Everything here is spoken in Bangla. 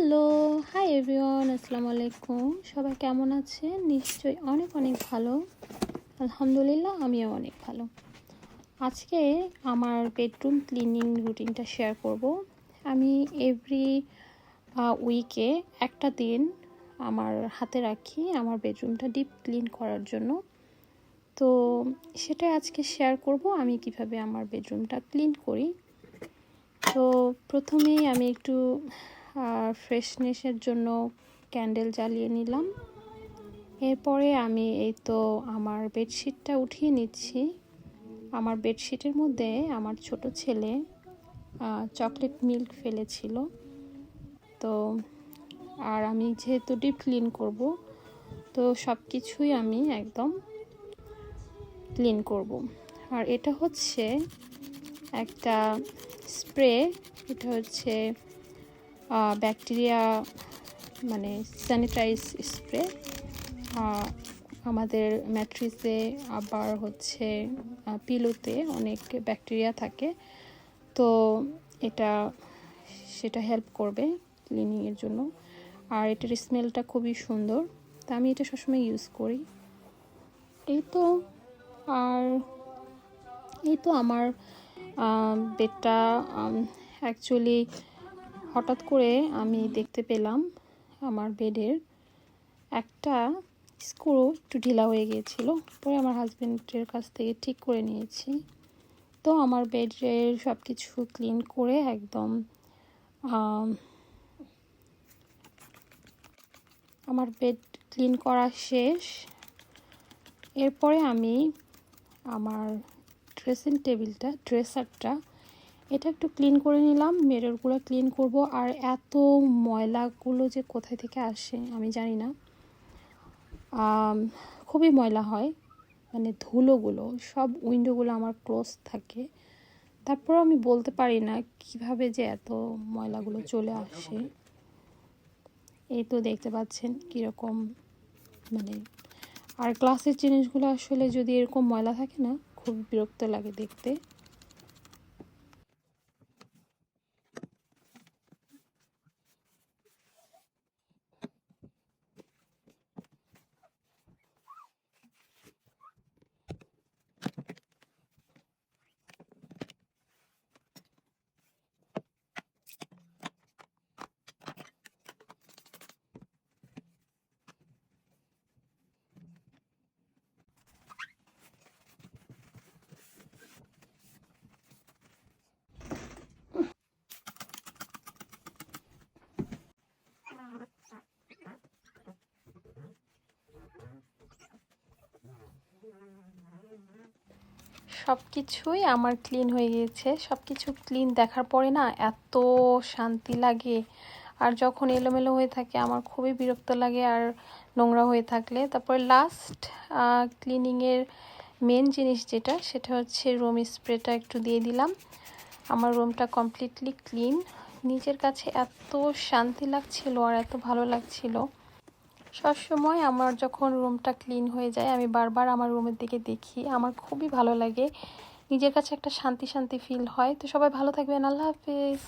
হ্যালো, হাই এভরিওয়ান, আসসালামু আলাইকুম। সবাই কেমন আছেন? নিশ্চয়ই অনেক অনেক ভালো। আলহামদুলিল্লাহ, আমিও অনেক ভালো। আজকে আমার বেডরুম ক্লিনিং রুটিনটা শেয়ার করব। আমি এভরি উইকে একটা দিন আমার হাতে রাখি আমার বেডরুমটা ডিপ ক্লিন করার জন্য। তো সেটা আজকে শেয়ার করব আমি কিভাবে আমার বেডরুমটা ক্লিন করি। তো প্রথমেই আমি একটু ফ্রেশনেসের জন্য ক্যান্ডেল জ্বালিয়ে নিলাম। এরপরে আমি এই তো আমার বেডশিটটা উঠিয়ে নিচ্ছি। আমার বেডশিটের মধ্যে আমার ছোট ছেলে চকলেট মিল্ক ফেলেছিল। তো আর আমি যেহেতু ডিপ ক্লিন করব, তো সব কিছুই আমি একদম ক্লিন করব। আর এটা হচ্ছে একটা স্প্রে, এটা হচ্ছে ব্যাকটেরিয়া মানে স্যানিটাইজ স্প্রে। আমাদের ম্যাট্রিসে আবার হচ্ছে পিলোতে অনেক ব্যাকটেরিয়া থাকে, তো এটা সেটা হেল্প করবে ক্লিনিংয়ের জন্য। আর এটার স্মেলটা খুবই সুন্দর, তা আমি এটা সবসময় ইউজ করি। আর এই তো আমার বেডটা অ্যাকচুয়ালি হঠাৎ করে আমি দেখতে পেলাম আমার বেডের একটা স্ক্রু একটু ঢিলা হয়ে গিয়েছিল। পরে আমার হাজব্যান্ডের কাছ থেকে ঠিক করে নিয়েছি। তো আমার বেডের সব কিছু ক্লিন করে একদম আমার বেড ক্লিন করা শেষ। এরপরে আমি আমার ড্রেসিং টেবিলটা, ড্রেসারটা, এটা একটু ক্লিন করে নিলাম। মিররগুলো ক্লিন করব। আর এত ময়লাগুলো যে কোথায় থেকে আসে আমি জানি না, খুবই ময়লা হয়, মানে ধুলোগুলো সব উইন্ডোগুলো আমার ক্লোজ থাকে। তারপর আমি বলতে পারি না কিভাবে যে এত ময়লাগুলো চলে আসে। এই তো দেখতে পাচ্ছেন কীরকম, মানে আর গ্লাসের জিনিসগুলো আসলে যদি এরকম ময়লা থাকে না, খুব বিরক্ত লাগে দেখতে। সব কিছুই আমার ক্লিন হয়ে গিয়েছে। সব কিছু ক্লিন দেখার পরে না এত শান্তি লাগে। আর যখন এলোমেলো হয়ে থাকে আমার খুবই বিরক্ত লাগে, আর নোংরা হয়ে থাকলে। তারপরে লাস্ট ক্লিনিংয়ের মেন জিনিস যেটা, সেটা হচ্ছে রুম স্প্রেটা একটু দিয়ে দিলাম। আমার রুমটা কমপ্লিটলি ক্লিন। নিজের কাছে এত শান্তি লাগছিল আর এত ভালো লাগছিল। সবসময় আমার যখন রুমটা ক্লিন হয়ে যায় আমি বারবার আমার রুমের দিকে দেখি, আমার খুবই ভালো লাগে। নিজের কাছে একটা শান্তি শান্তি ফিল হয়। তো সবাই ভালো থাকবেন। আল্লাহ হাফেজ।